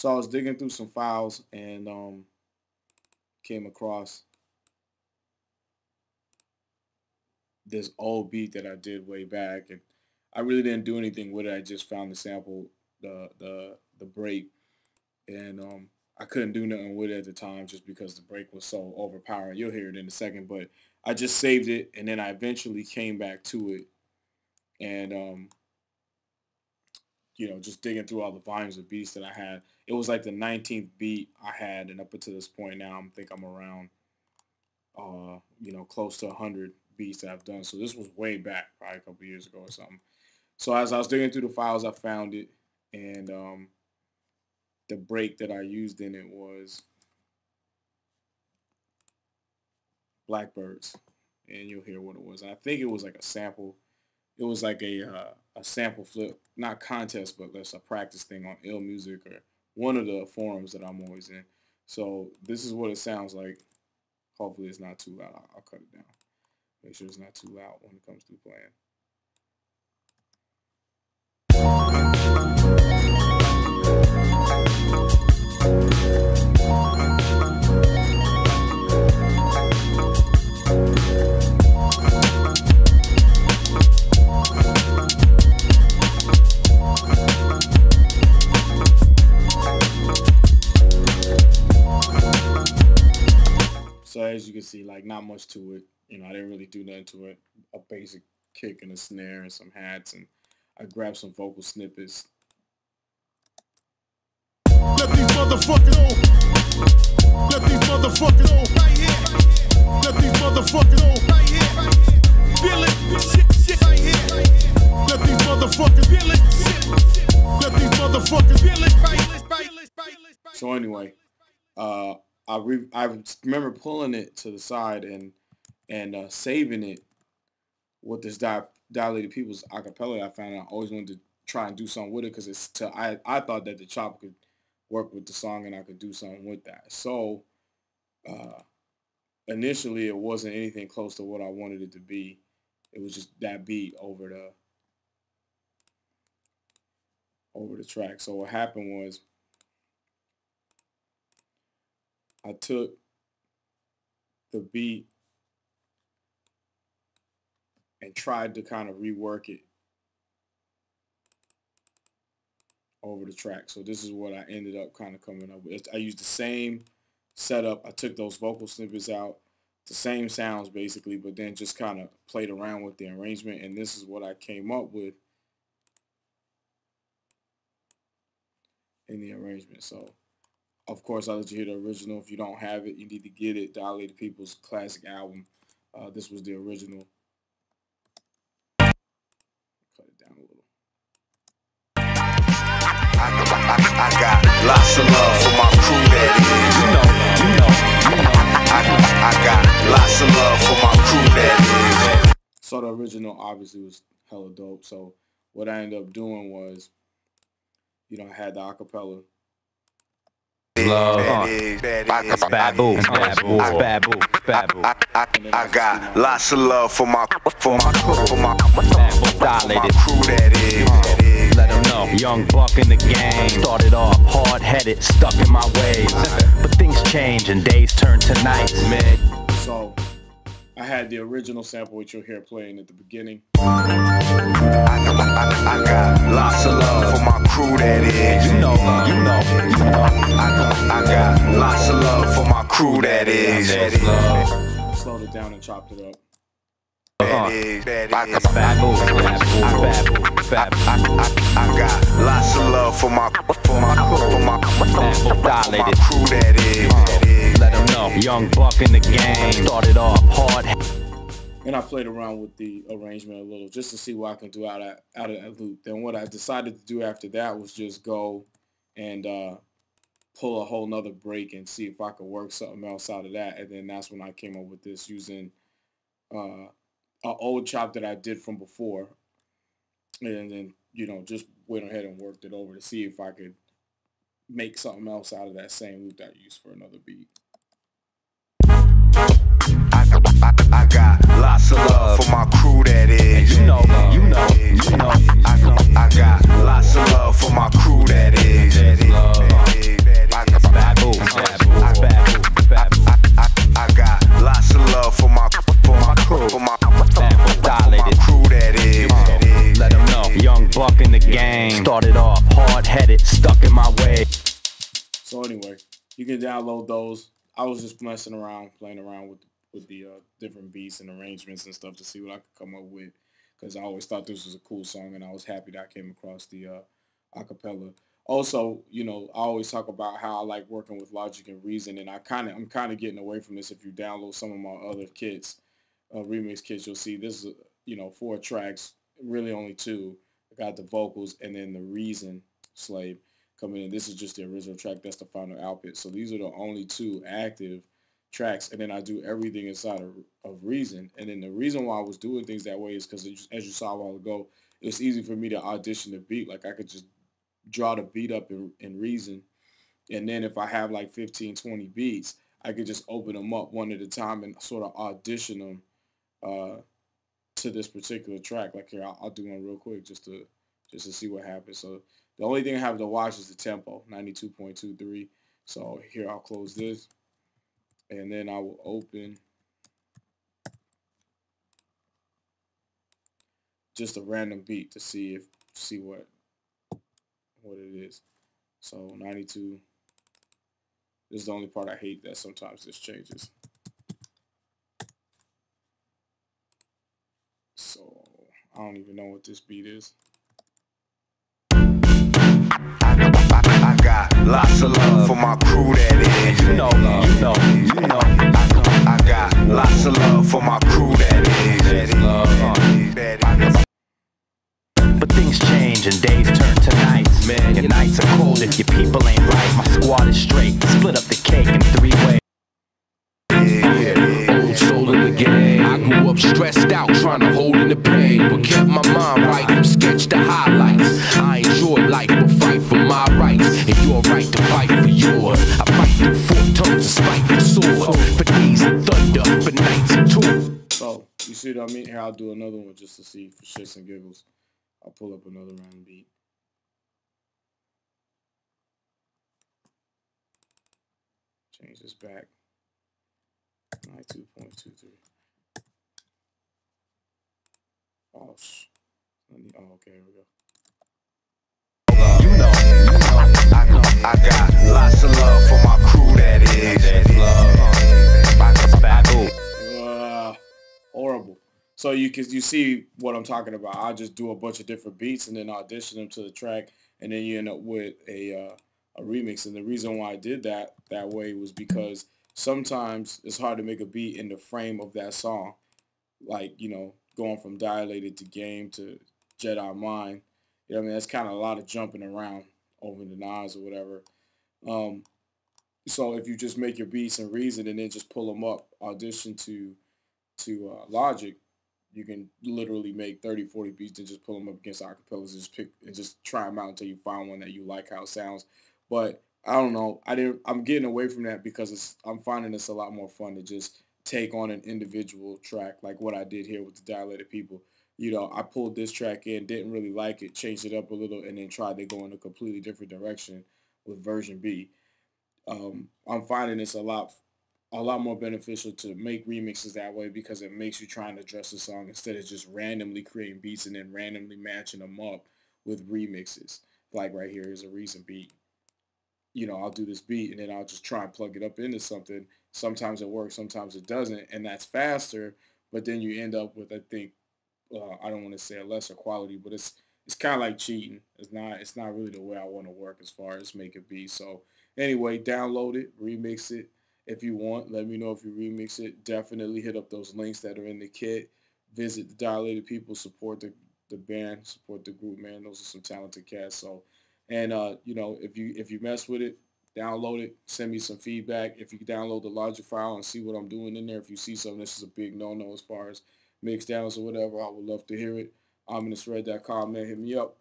So I was digging through some files and came across this old beat that I did way back, and I really didn't do anything with it. I just found the sample, the break, and I couldn't do nothing with it at the time just because the break was so overpowering. You'll hear it in a second, but I just saved it, and then I eventually came back to it, and just digging through all the volumes of beats that I had. It was like the 19th beat I had, and up until this point now, I think I'm around, close to 100 beats that I've done. So this was way back, probably a couple years ago or something. So as I was digging through the files, I found it, and the break that I used in it was Blackbirds, and you'll hear what it was. I think it was like a sample. It was like a sample flip, not contest, but that's a practice thing on Ill Music or one of the forums that I'm always in. So this is what it sounds like. Hopefully it's not too loud. I'll cut it down. Make sure it's not too loud when it comes to playing. So as you can see, like not much to it. I didn't really do nothing to it. A basic kick and a snare and some hats, and I grabbed some vocal snippets. Let these motherfuckers know. Let these motherfuckers know. Right here. Let these motherfuckers know. Right here. Feel it. Shit. Right here. Let these motherfuckers feel it. Shit. Let these motherfuckers feel it. Right. So anyway, I remember pulling it to the side and saving it with this Dilated People's acapella. I found I always wanted to try and do something with it because I thought that the chop could work with the song and I could do something with that. So initially it wasn't anything close to what I wanted it to be. It was just that beat over the track. So what happened was I took the beat and tried to kind of rework it over the track. So this is what I ended up kind of coming up with. I used the same setup. I took those vocal snippets out, the same sounds basically, but then just kind of played around with the arrangement, and this is what I came up with in the arrangement. So of course, I'll let you hear the original. If you don't have it, you need to get it. Dilated People's classic album. This was the original. Cut it down a little. I got lots of love for my crew, that is. I got lots of love for my crew, that is. So the original obviously was hella dope. So what I ended up doing was, I had the acapella. I got lots of love for my crew, that is. Let them know, young buck in the game. Started off hard-headed, stuck in my ways. But things change and days turn to nights, man. So I had the original sample which you'll hear playing at the beginning. I got lots of love for my crew, that is. I got lots of love for my crew, that is. Slowed it down and chopped it up. I got lots of love for my crew, that is. Let them know, young buck in the game. Started off hard. And I played around with the arrangement a little just to see what I can do out of that loop. Then what I decided to do after that was just go and pull a whole nother break and see if I could work something else out of that. And then that's when I came up with this using an old chop that I did from before. And then, just went ahead and worked it over to see if I could make something else out of that same loop that I used for another beat. I got lots of love for my crew, that is. I got lots of love for my crew, that is. hard-headed, stuck in my way. So anyway, you can download those. I was just messing around, playing around with the different beats and arrangements and stuff to see what I could come up with, because I always thought this was a cool song, and I was happy that I came across the acapella. Also, I always talk about how I like working with Logic and Reason, and I'm kind of getting away from this. If you download some of my other kits, remix kits, you'll see this is 4 tracks, really only two. I got the vocals and then the Reason Slave coming in. This is just the original track. That's the final output. So these are the only 2 active tracks, and then I do everything inside of Reason. And then the reason why I was doing things that way is because, as you saw a while ago, it's easy for me to audition the beat. Like I could just draw the beat up in Reason, and then if I have like 15, 20 beats, I could just open them up one at a time and sort of audition them uh, to this particular track. Like here, I'll do one real quick just to see what happens. So the only thing I have to watch is the tempo, 92.23. So here I'll close this, and then I will open just a random beat to see what it is. So 92. This is the only part I hate, that sometimes this changes. So I don't even know what this beat is. I got lots of love for my crew that is. You know. I got lots of love for my crew that is. But things change and days turn to nights. Man, your nights are cold if your people ain't right. My squad is straight, split up the cake in 3 ways. Old soul in the game. I grew up stressed out, trying to hold in the pain, but kept my mind right from sketch to highlights. I enjoy life, but fight for my rights, and your right to fight for yours. I fight through 4 tons of spiteful swords, for days of thunder, for nights of tour. So you see what I mean? Here I'll do another one just to see, for shits and giggles. I'll pull up another random beat. Change this back. 92.23. Oh, okay, here we go. I got lots of love for my crew that is. Horrible. So you see what I'm talking about. I just do a bunch of different beats and then audition them to the track, and then you end up with a remix. And the reason why I did that way was because sometimes it's hard to make a beat in the frame of that song. Like, going from Dilated to Game to Jedi Mind. I mean, that's kind of a lot of jumping around over the nines or whatever. So if you just make your beats in Reason and then just pull them up, audition to Logic, you can literally make 30, 40 beats and just pull them up against acapellas and just pick and just try them out until you find one that you like how it sounds. But I don't know. I'm getting away from that because I'm finding this a lot more fun to just take on an individual track, like what I did here with the Dilated People. I pulled this track in, didn't really like it, changed it up a little, and then tried to go in a completely different direction with version B. I'm finding this a lot more beneficial to make remixes that way because it makes you trying to address the song instead of just randomly creating beats and then randomly matching them up with remixes. Like right here is a Reason beat. I'll do this beat and then I'll just try and plug it up into something. Sometimes it works, sometimes it doesn't, and that's faster. But then you end up with, I think, I don't want to say a lesser quality, but it's kind of like cheating. It's not really the way I want to work as far as making beats. So anyway, download it, remix it. If you want, let me know if you remix it. Definitely hit up those links that are in the kit. Visit the Dilated People, support the band, support the group, man. Those are some talented cats. So, and if you mess with it, download it. Send me some feedback. If you download the Logic file and see what I'm doing in there, if you see something this is a big no-no as far as mix downs or whatever, I would love to hear it. I'm in this red.com, man. Hit me up.